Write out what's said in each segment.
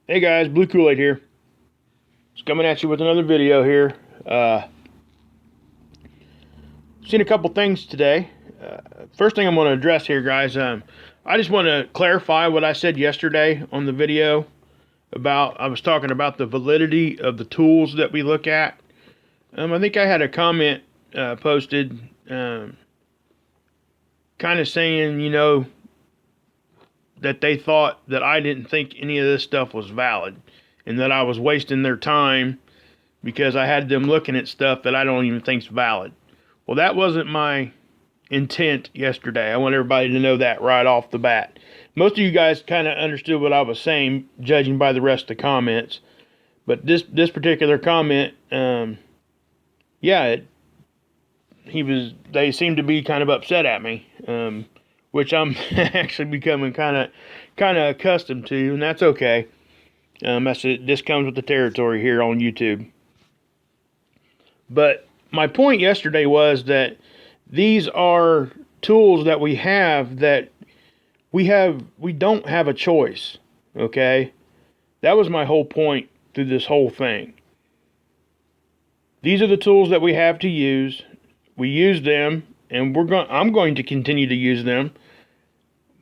Hey guys, Blue Kool-Aid here. Just coming at you with another video here. Seen a couple things today. First thing I'm going to address here, guys. I just want to clarify what I said yesterday on the video about. I was talking about the validity of the tools that we look at. I think I had a comment posted, kind of saying, that they thought that I didn't think any of this stuff was valid, and that I was wasting their time because I had them looking at stuff that I don't even think's valid. Well, that wasn't my intent yesterday. I want everybody to know that right off the bat. Most of you guys kind of understood what I was saying, judging by the rest of the comments. But this particular comment, they seemed to be kind of upset at me, which I'm actually becoming kind of accustomed to, and that's okay. This comes with the territory here on YouTube. But my point yesterday was that these are tools that we have that we don't have a choice. Okay, that was my whole point through this whole thing. These are the tools that we have to use. We use them, and I'm going to continue to use them.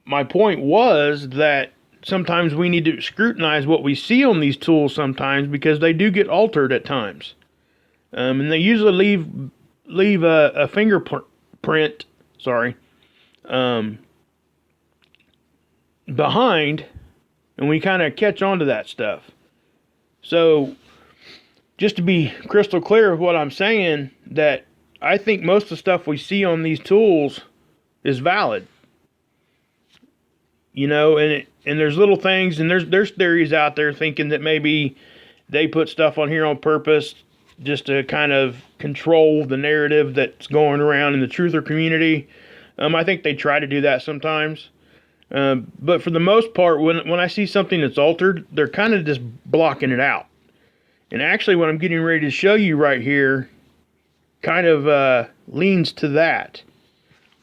My point was that sometimes we need to scrutinize what we see on these tools sometimes, because they do get altered at times. And they usually leave a fingerprint, behind, and we kind of catch on to that stuff. So, just to be crystal clear of what I'm saying, that I think most of the stuff we see on these tools is valid. And there's little things, and there's theories out there thinking that maybe they put stuff on here on purpose just to kind of control the narrative that's going around in the truther community. I think they try to do that sometimes. But for the most part, when I see something that's altered, they're kind of just blocking it out. And actually, what I'm getting ready to show you right here kind of leans to that.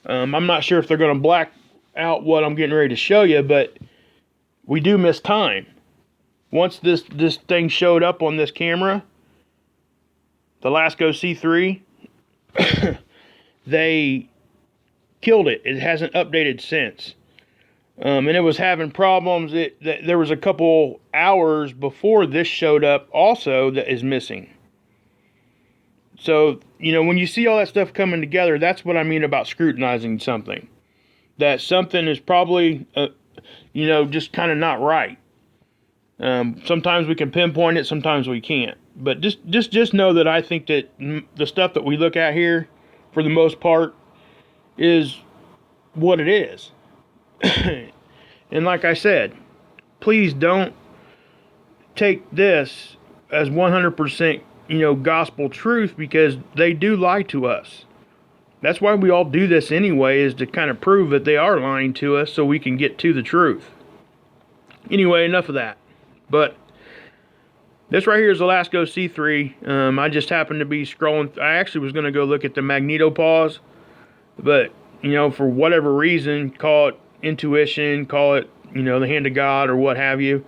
I'm not sure if they're going to black out what I'm getting ready to show you, but we do miss time. Once this thing showed up on this camera, the Lasco C3, they killed it. It hasn't updated since. And it was having problems. There was a couple hours before this showed up also that is missing. So, when you see all that stuff coming together, that's what I mean about scrutinizing something. That something is probably, just kind of not right. Sometimes we can pinpoint it, sometimes we can't. But just know that I think that the stuff that we look at here, for the most part, is what it is. And like I said, please don't take this as 100%, gospel truth, because they do lie to us. That's why we all do this anyway, is to kind of prove that they are lying to us so we can get to the truth. Anyway, enough of that. But this right here is the Lasco C3. I just happened to be scrolling. I actually was going to go look at the magnetopause, but, for whatever reason, call it intuition, call it, the hand of God or what have you.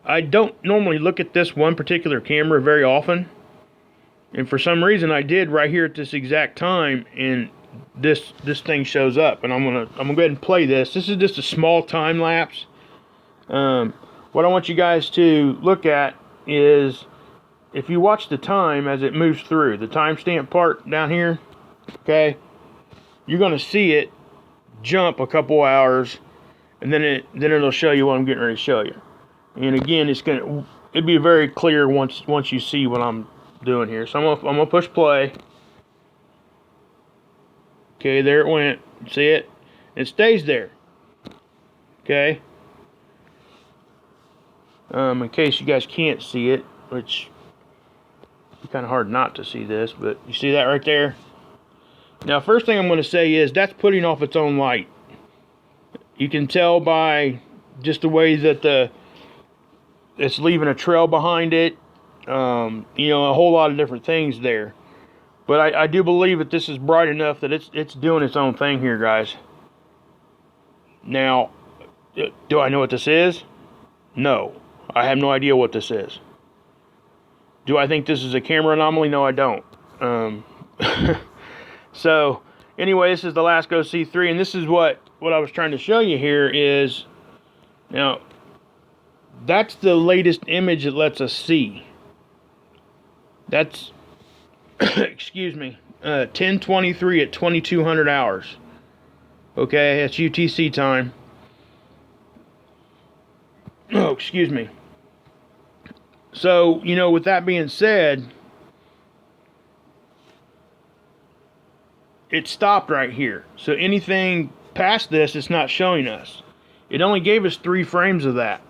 I don't normally look at this one particular camera very often. And for some reason I did right here at this exact time, and this thing shows up, and I'm gonna go ahead and play this. This is just a small time lapse. What I want you guys to look at is, if you watch the time as it moves through, the timestamp part down here, okay, you're gonna see it jump a couple hours, and then it'll show you what I'm getting ready to show you. And again, it'll be very clear once you see what I'm doing here. So I'm gonna push play. Okay, there it went. See it? It stays there. Okay. In case you guys can't see it, which it's kind of hard not to see this, but you see that right there? Now, first thing I'm going to say is that's putting off its own light. You can tell by just the way that it's leaving a trail behind it. A whole lot of different things there. But I do believe that this is bright enough that it's doing its own thing here, guys. Now, do I know what this is? No. I have no idea what this is. Do I think this is a camera anomaly? No, I don't. So, anyway, this is the Lasco C3, and this is what I was trying to show you here is, now, that's the latest image it lets us see. That's, excuse me, 1023 at 2200 hours. Okay, that's UTC time. Oh, excuse me. So, you know, with that being said, it stopped right here. So anything past this, it's not showing us. It only gave us 3 frames of that.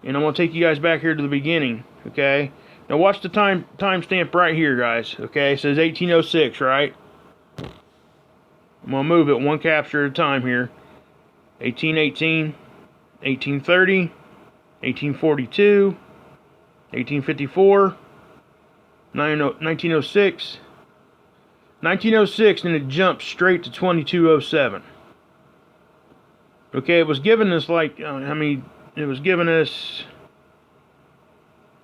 And I'm going to take you guys back here to the beginning, okay? Now watch the timestamp right here, guys, okay? It says 1806, right? I'm going to move it one capture at a time here. 1818, 1830, 1842, 1854, 1906, 1906, and it jumped straight to 2207. Okay, it was giving us like, it was giving us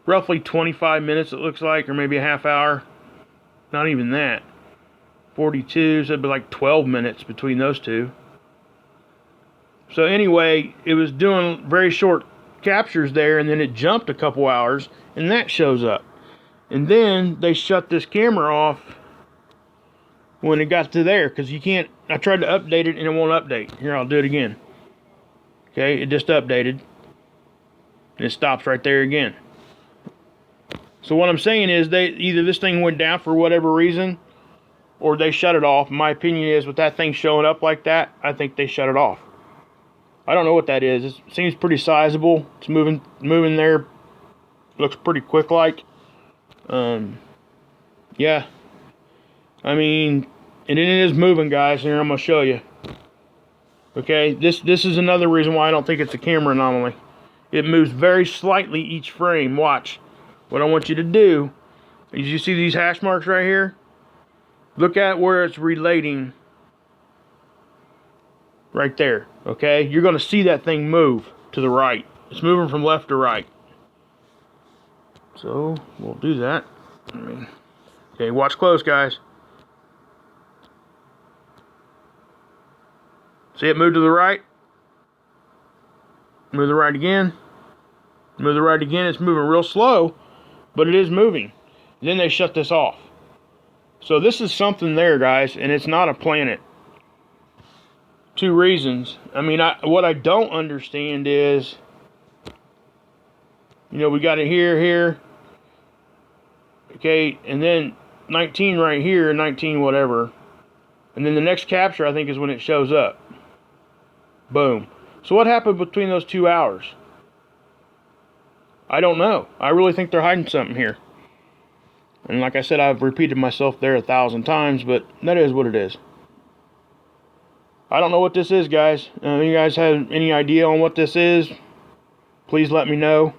roughly 25 minutes, it looks like, or maybe a half hour. Not even that. 42, so it'd be like 12 minutes between those two. So anyway, it was doing very short captures there, and then it jumped a couple hours, and that shows up. And then they shut this camera off when it got to there, because you can't, I tried to update it and it won't update. Here, I'll do it again. Okay, it just updated. And it stops right there again. So what I'm saying is, either this thing went down for whatever reason, or they shut it off. My opinion is, with that thing showing up like that, I think they shut it off. I don't know what that is. It seems pretty sizable. It's moving there. Looks pretty quick like. Yeah. I mean, and it is moving, guys. Here, I'm going to show you. Okay, this is another reason why I don't think it's a camera anomaly. It moves very slightly each frame. Watch. What I want you to do is, you see these hash marks right here? Look at where it's relating. Right there. Okay, you're going to see that thing move to the right. It's moving from left to right. So we'll do that. Okay, watch close, guys. See it move to the right? Move to the right again. Move to the right again. It's moving real slow, but it is moving. Then they shut this off. So this is something there, guys, and it's not a planet. 2 reasons. I mean, what I don't understand is, you know, we got it here. Okay, and then 19 right here, 19 whatever. And then the next capture, I think, is when it shows up. Boom. So what happened between those 2 hours? I don't know. I really think they're hiding something here. And like I said, I've repeated myself there 1,000 times, but that is what it is. I don't know what this is, guys. You guys have any idea on what this is? Please let me know.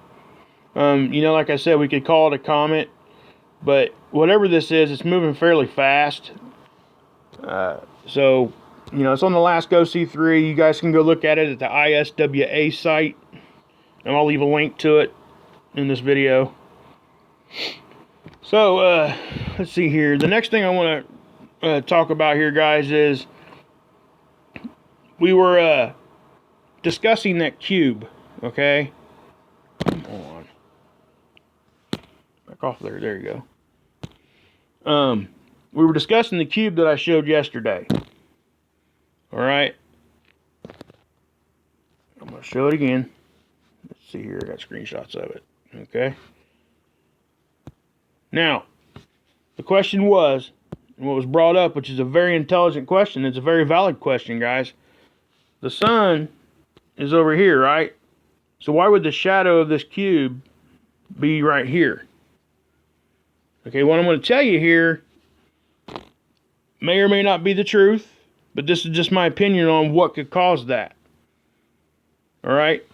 You know, like I said, we could call it a comet, but whatever this is, it's moving fairly fast. So, you know, it's on the Lasco C3. You guys can go look at it at the ISWA site, and I'll leave a link to it in this video. So, let's see here. The next thing I want to talk about here, guys, is we were discussing that cube, okay? Hold on. Back off there. There you go. We were discussing the cube that I showed yesterday. All right. I'm going to show it again. Let's see here. I got screenshots of it. Okay. Now, the question was, and what was brought up, which is a very intelligent question. It's a very valid question, guys. The sun is over here, right? So why would the shadow of this cube be right here? Okay, what I'm going to tell you here may or may not be the truth, but this is just my opinion on what could cause that. All right?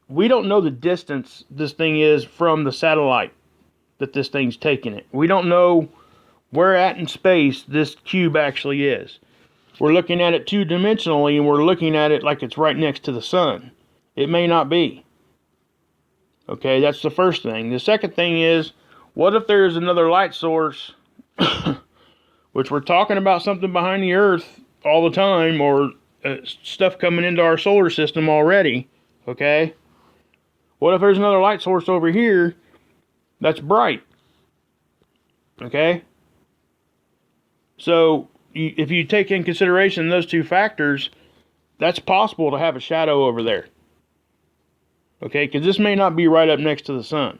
We don't know the distance this thing is from the satellite that this thing's taking it. We don't know where at in space this cube actually is. We're looking at it 2-dimensionally, and we're looking at it like it's right next to the sun. It may not be. Okay, that's the first thing. The second thing is, what if there's another light source, which we're talking about something behind the Earth all the time, or stuff coming into our solar system already, okay? What if there's another light source over here that's bright, okay? So, if you take in consideration those two factors, that's possible to have a shadow over there. Okay, because this may not be right up next to the sun.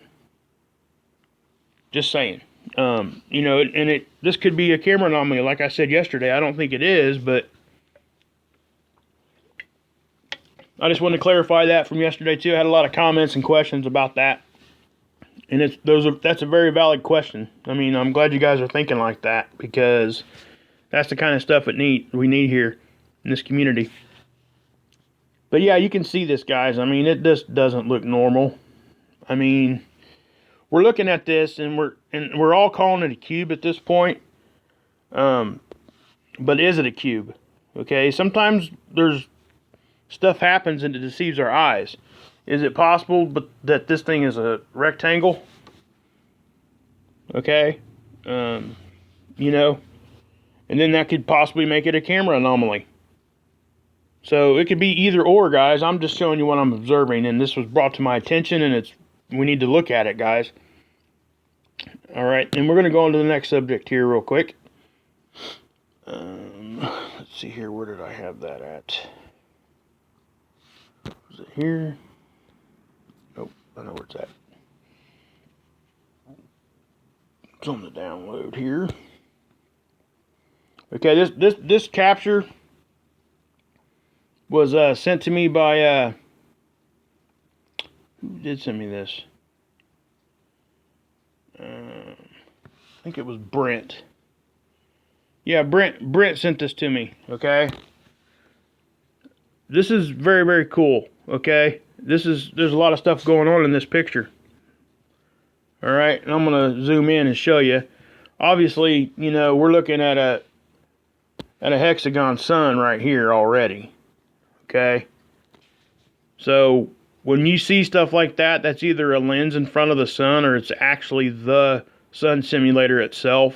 Just saying. You know, and this could be a camera anomaly, like I said yesterday. I don't think it is, but I just wanted to clarify that from yesterday too. I had a lot of comments and questions about that, and that's a very valid question. I mean, I'm glad you guys are thinking like that, because that's the kind of stuff we need here in this community. But yeah, you can see this, guys. I mean, it just doesn't look normal. I mean, we're looking at this, and we're all calling it a cube at this point. But is it a cube? Okay, sometimes there's stuff happens and it deceives our eyes. Is it possible that this thing is a rectangle? Okay, you know, and then that could possibly make it a camera anomaly. So it could be either or, guys. I'm just showing you what I'm observing, and this was brought to my attention, and we need to look at it, guys. All right, and we're going to go on to the next subject here real quick. Let's see here. Where did I have that at? Was it here? Oh, I know where it's at. It's on the download here. Okay, this capture was sent to me by who did send me this? I think it was Brent. Yeah, Brent sent this to me. Okay, this is very, very cool. Okay, there's a lot of stuff going on in this picture. All right, and I'm gonna zoom in and show you. Obviously, you know, we're looking at a hexagon sun right here already. Okay, so when you see stuff like that, that's either a lens in front of the sun, or it's actually the sun simulator itself.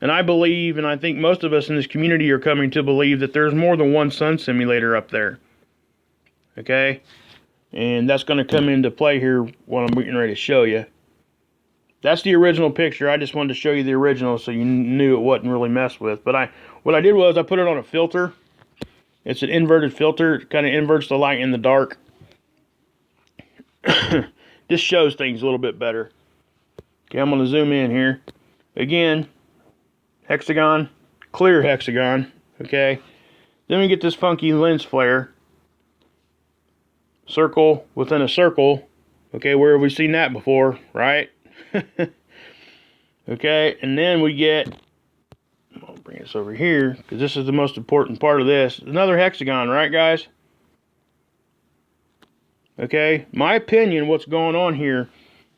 And I believe, and I think most of us in this community are coming to believe, that there's more than one sun simulator up there. Okay, and that's going to come into play here when I'm getting ready to show you. That's the original picture. I just wanted to show you the original so you knew it wasn't really messed with. But what I did was I put it on a filter. It's an inverted filter. It kind of inverts the light in the dark. This shows things a little bit better. Okay, I'm going to zoom in here. Again, hexagon, clear hexagon. Okay, then we get this funky lens flare. Circle within a circle. Okay, where have we seen that before, right? Okay, and then we get, I'll bring this over here, because this is the most important part of this. Another hexagon, right, guys? Okay, my opinion, what's going on here,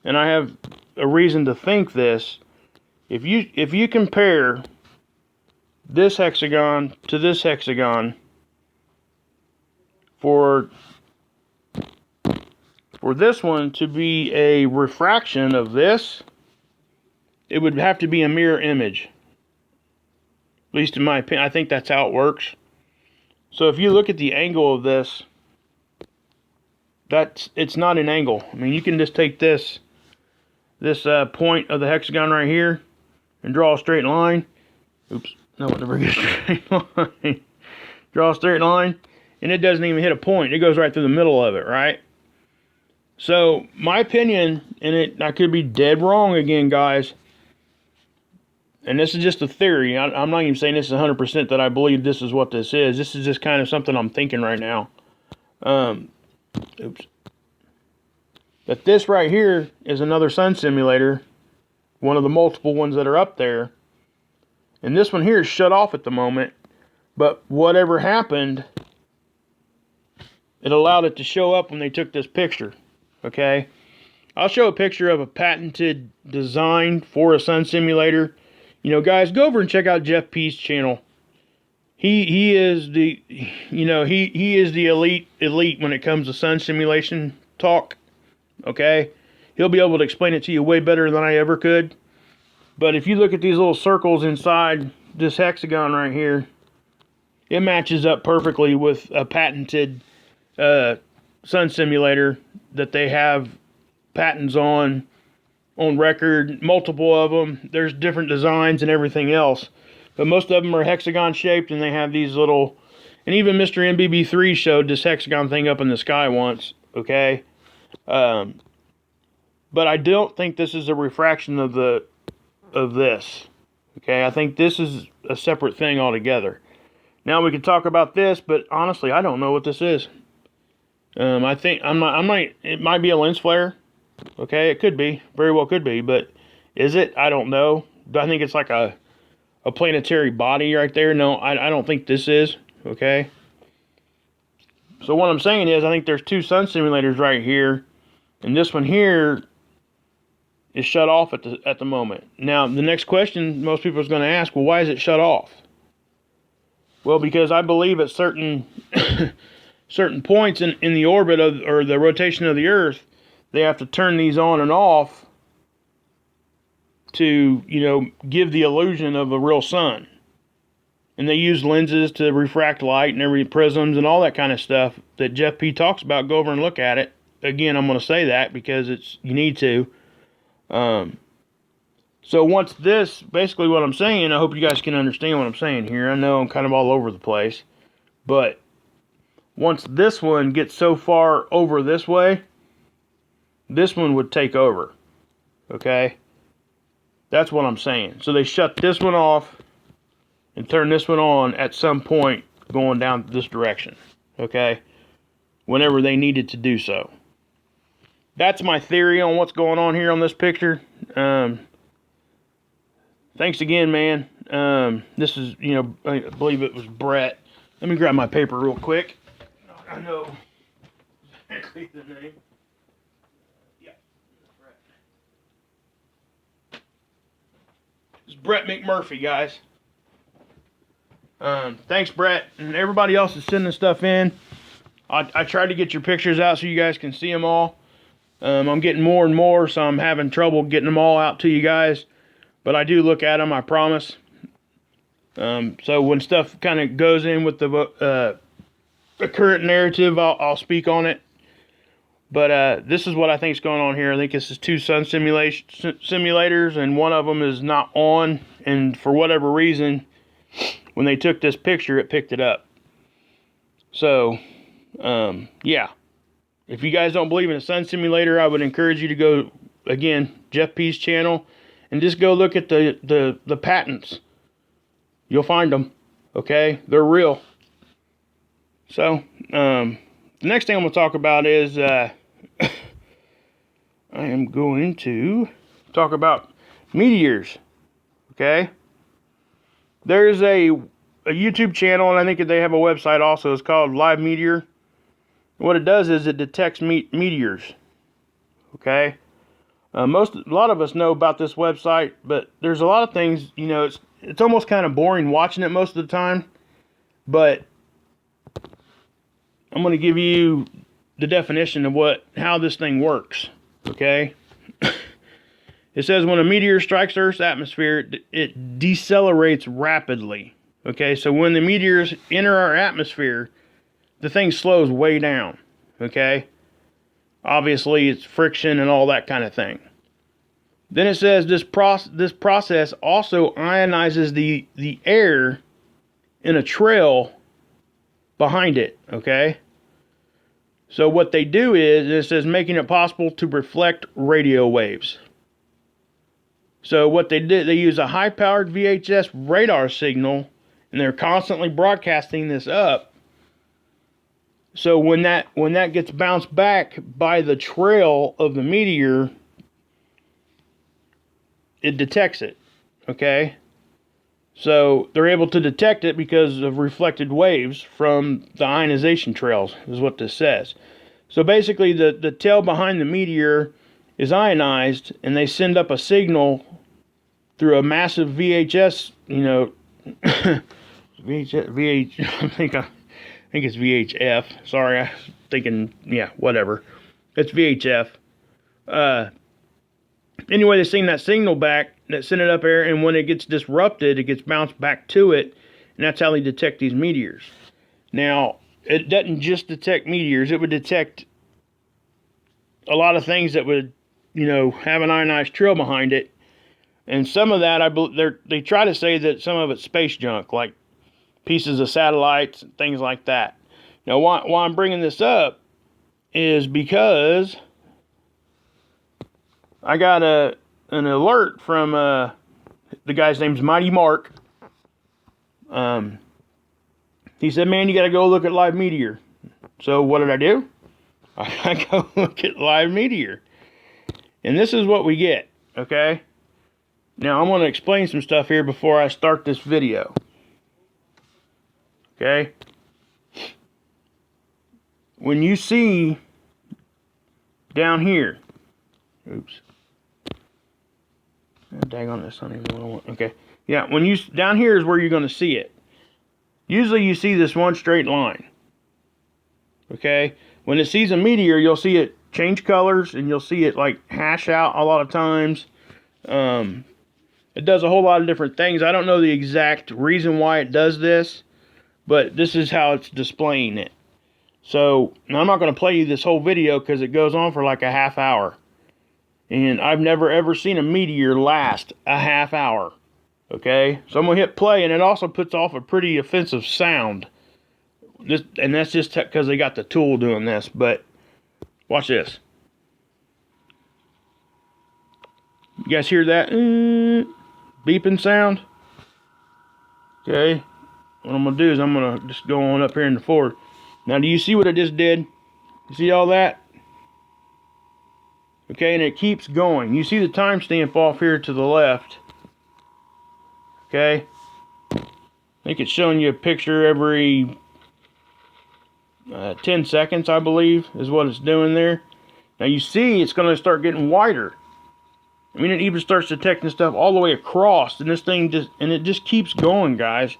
and I have a reason to think this. If you compare this hexagon to this hexagon, for this one to be a refraction of this, it would have to be a mirror image. At least in my opinion, I think that's how it works. So if you look at the angle of this, it's not an angle. I mean, you can just take this point of the hexagon right here and draw a straight line. Oops, no, it never gets a straight line. Draw a straight line, and it doesn't even hit a point. It goes right through the middle of it, right? So, my opinion, and I could be dead wrong again, guys, and this is just a theory. I'm not even saying this is 100% that I believe this is what this is. This is just kind of something I'm thinking right now. Oops. But this right here is another sun simulator, one of the multiple ones that are up there. And this one here is shut off at the moment, but whatever happened, it allowed it to show up when they took this picture. Okay, I'll show a picture of a patented design for a sun simulator. You know, guys, go over and check out Jeff P's channel. He is the, you know, he is the elite when it comes to sun simulation talk. okay? He'll be able to explain it to you way better than I ever could. But if you look at these little circles inside this hexagon right here, it matches up perfectly with a patented sun simulator that they have patents on record, multiple of them. There's different designs and everything else, but most of them are hexagon shaped, and they have these little, and even Mr. MBB3 showed this hexagon thing up in the sky once, okay? But I don't think this is a refraction of this, okay? I think this is a separate thing altogether. Now we can talk about this, but honestly, I don't know what this is. I think it might be a lens flare. Okay, it could be, very well could be, but is it? I don't know. I think it's like a planetary body right there. No, I don't think this is. Okay. So what I'm saying is, I think there's two sun simulators right here, and this one here is shut off at the moment. Now, the next question most people is going to ask, well, why is it shut off? Well, because I believe at certain certain points in the orbit or the rotation of the Earth, they have to turn these on and off to, you know, give the illusion of a real sun. And they use lenses to refract light and prisms and all that kind of stuff that Jeff P talks about. Go over and look at it. Again, I'm going to say that because you need to. So once this, basically what I'm saying, I hope you guys can understand what I'm saying here. I know I'm kind of all over the place, but once this one gets so far over this way, this one would take over, okay? That's what I'm saying. So they shut this one off and turn this one on at some point going down this direction, okay? Whenever they needed to do so. That's my theory on what's going on here on this picture. Thanks again, man. This is, you know, I believe it was Brett. Let me grab my paper real quick. I know exactly the name. It's Brett McMurphy, guys. Thanks, Brett, and everybody else is sending stuff in. I tried to get your pictures out so you guys can see them all. I'm getting more and more, so I'm having trouble getting them all out to you guys. But I do look at them, I promise. So when stuff kind of goes in with the current narrative, I'll speak on it. But this is what I think is going on here. I think this is two sun simulators, and one of them is not on. And for whatever reason, when they took this picture, it picked it up. So, yeah. If you guys don't believe in a sun simulator, I would encourage you to go, again, Jeff P's channel, and just go look at the patents. You'll find them. Okay? They're real. So, the next thing I'm going to talk about is... I am going to talk about meteors, okay? There's a YouTube channel, and I think they have a website also. It's called Live Meteor. What it does is it detects meteors, okay? A lot of us know about this website, but there's a lot of things, you know, it's almost kind of boring watching it most of the time, but I'm going to give you the definition of how this thing works. Okay, it says when a meteor strikes Earth's atmosphere, it decelerates rapidly. Okay, so when the meteors enter our atmosphere, the thing slows way down. Okay, obviously it's friction and all that kind of thing. Then it says this process also ionizes the air in a trail behind it. Okay. So what they do is, it says making it possible to reflect radio waves. So what they did, they use a high-powered VHF radar signal, and they're constantly broadcasting this up. So when that gets bounced back by the trail of the meteor, it detects it. Okay? So they're able to detect it because of reflected waves from the ionization trails, is what this says. So basically the tail behind the meteor is ionized, and they send up a signal through a massive VHS, you know, I think it's VHF. Sorry, I'm thinking, yeah, whatever. It's VHF. Anyway, they send that signal back, that send it up there, and when it gets disrupted, it gets bounced back to it, and that's how they detect these meteors. Now, it doesn't just detect meteors, it would detect a lot of things that would, you know, have an ionized trail behind it. And some of that, they try to say that some of it's space junk, like pieces of satellites and things like that. Now, why I'm bringing this up is because I got an alert from the guy's name's Mighty Mark. He said, man, you got to go look at live meteor. So what did I do? I go look at live meteor. And this is what we get, okay? Now, I'm going to explain some stuff here before I start this video. Okay? When you see down here, oops. Dang on this, not even what I want. Okay. Yeah, when you, down here is where you're going to see it. Usually you see this one straight line. Okay? When it sees a meteor, you'll see it change colors, and you'll see it like hash out a lot of times. It does a whole lot of different things. I don't know the exact reason why it does this, but this is how it's displaying it. So, now I'm not going to play you this whole video because it goes on for like a half hour. And I've never ever seen a meteor last a half hour. Okay? So I'm going to hit play, and it also puts off a pretty offensive sound. And that's just because they got the tool doing this. But, watch this. You guys hear that beeping sound? Okay. What I'm going to do is I'm going to just go on up here in the forward. Now, do you see what I just did? You see all that? Okay, and it keeps going. You see the timestamp off here to the left. Okay. I think it's showing you a picture every 10 seconds, I believe, is what it's doing there. Now, you see it's going to start getting wider. I mean, it even starts detecting stuff all the way across, and this thing just keeps going, guys.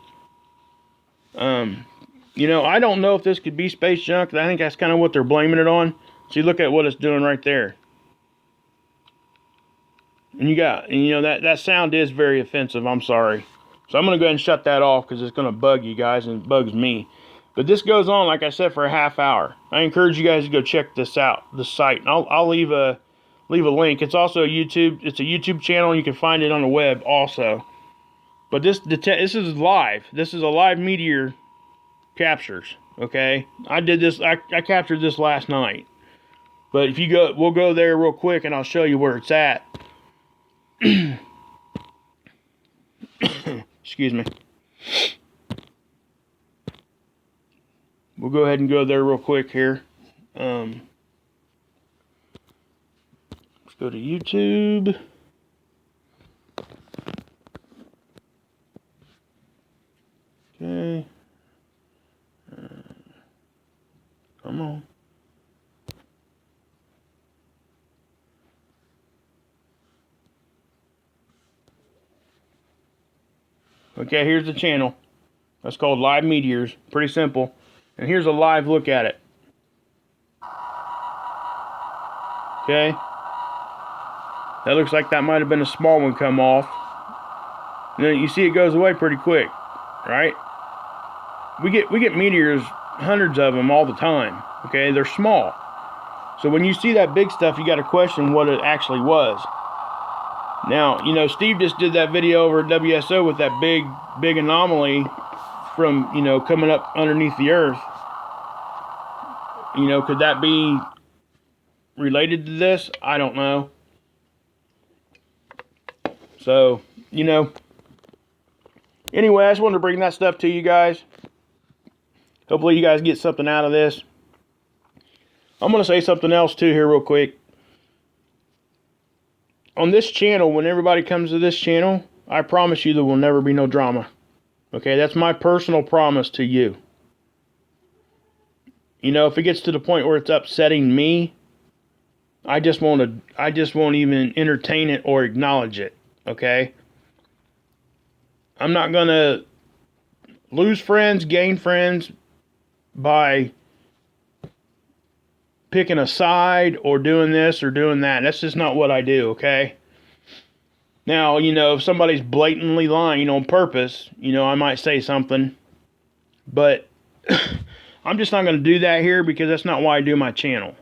You know, I don't know if this could be space junk. I think that's kind of what they're blaming it on. See, look at what it's doing right there. And you know, that sound is very offensive. I'm sorry. So I'm going to go ahead and shut that off because it's going to bug you guys, and it bugs me. But this goes on, like I said, for a half hour. I encourage you guys to go check this out, the site. And I'll leave a link. It's also a YouTube channel, and you can find it on the web also. But this is live. This is a live meteor captures. Okay, I did this. I captured this last night. But if you go, we'll go there real quick, and I'll show you where it's at. Excuse me. We'll go ahead and go there real quick here. Let's go to YouTube. Okay. Come on. Okay, here's the channel. That's called Live Meteors. Pretty simple. And here's a live look at it. Okay. That looks like that might have been a small one come off. And then you see it goes away pretty quick, right? We get meteors, hundreds of them all the time. Okay, they're small. So when you see that big stuff, you got to question what it actually was. Now, you know, Steve just did that video over at WSO with that big anomaly from, you know, coming up underneath the earth. You know, could that be related to this? I don't know. So, you know, anyway, I just wanted to bring that stuff to you guys. Hopefully you guys get something out of this. I'm going to say something else too here real quick. On this channel, when everybody comes to this channel, I promise you there will never be no drama. Okay, that's my personal promise to you. You know, if it gets to the point where it's upsetting me, I just won't even entertain it or acknowledge it. Okay? I'm not gonna lose friends, gain friends by picking a side or doing this or doing that. That's just not what I do, okay? Now, you know, if somebody's blatantly lying on purpose, you know, I might say something. But I'm just not going to do that here because that's not why I do my channel.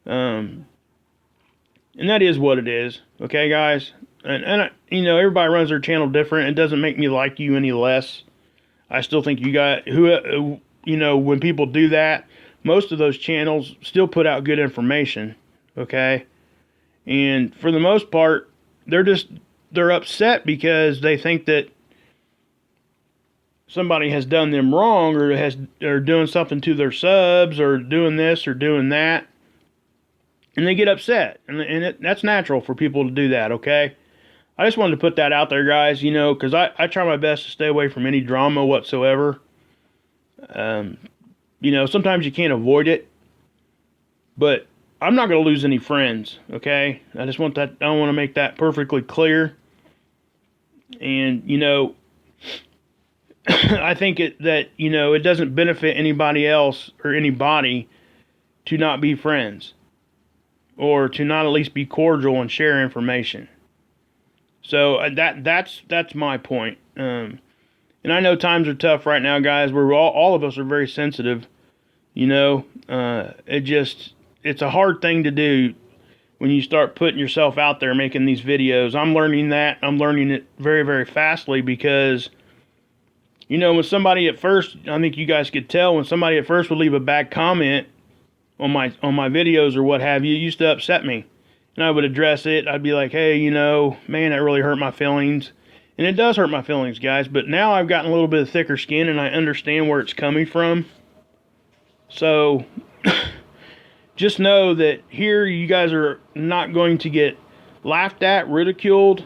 And that is what it is, okay, guys? And you know, everybody runs their channel different. It doesn't make me like you any less. I still think you got, you know, when people do that, most of those channels still put out good information, okay? And for the most part, they're upset because they think that somebody has done them wrong or doing something to their subs or doing this or doing that. And they get upset. And that's natural for people to do that, okay? I just wanted to put that out there, guys, you know, because I try my best to stay away from any drama whatsoever. You know, sometimes you can't avoid it. But I'm not going to lose any friends, okay? I want to make that perfectly clear. And, you know, I think that, you know, it doesn't benefit anybody else or anybody to not be friends or to not at least be cordial and share information. So that's my point. And I know times are tough right now, guys. We're all of us are very sensitive. You know, it's a hard thing to do when you start putting yourself out there making these videos. I'm learning that. I'm learning it very, very fastly because, you know, when somebody at first, I think you guys could tell, when somebody at first would leave a bad comment on my videos or what have you, it used to upset me. And I would address it. I'd be like, hey, you know, man, that really hurt my feelings. And it does hurt my feelings, guys. But now I've gotten a little bit of thicker skin and I understand where it's coming from. So just know that here you guys are not going to get laughed at, ridiculed,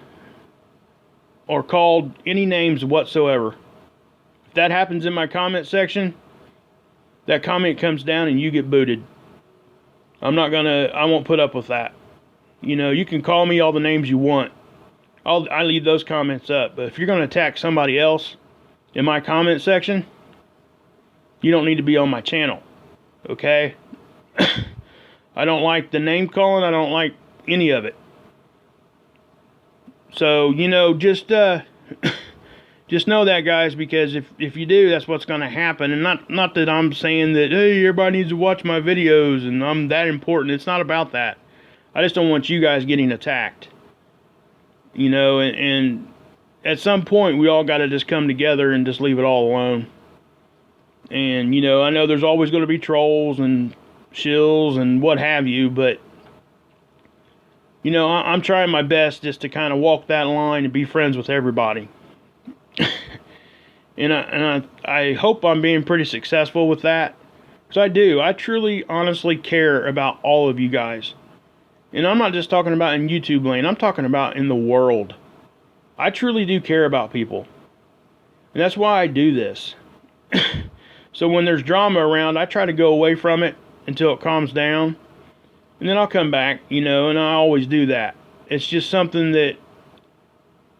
or called any names whatsoever. If that happens in my comment section, that comment comes down and you get booted. I won't put up with that. You know, you can call me all the names you want. I leave those comments up. But if you're going to attack somebody else in my comment section, you don't need to be on my channel. Okay? I don't like the name calling. I don't like any of it. So, you know, just know that, guys, because if you do, that's what's going to happen. And not that I'm saying that, hey, everybody needs to watch my videos and I'm that important. It's not about that. I just don't want you guys getting attacked. You know, and at some point, we all got to just come together and just leave it all alone. And, you know, I know there's always going to be trolls and shills and what have you, but, you know, I'm trying my best just to kind of walk that line and be friends with everybody. and I hope I'm being pretty successful with that. Because I do. I truly, honestly care about all of you guys. And I'm not just talking about in YouTube land. I'm talking about in the world. I truly do care about people. And that's why I do this. So when there's drama around, I try to go away from it until it calms down. And then I'll come back, you know, and I always do that. It's just something that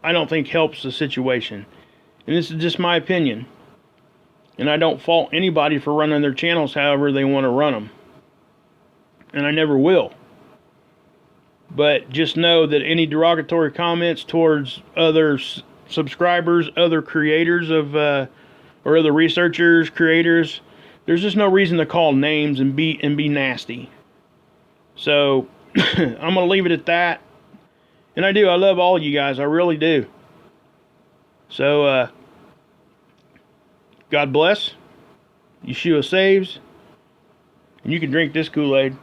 I don't think helps the situation. And this is just my opinion. And I don't fault anybody for running their channels however they want to run them. And I never will. But just know that any derogatory comments towards other subscribers, other creators of, or other researchers, creators, there's just no reason to call names and be nasty. So I'm gonna leave it at that. And I love all of you guys. I really do. So God bless. Yeshua saves. And you can drink this Kool-Aid.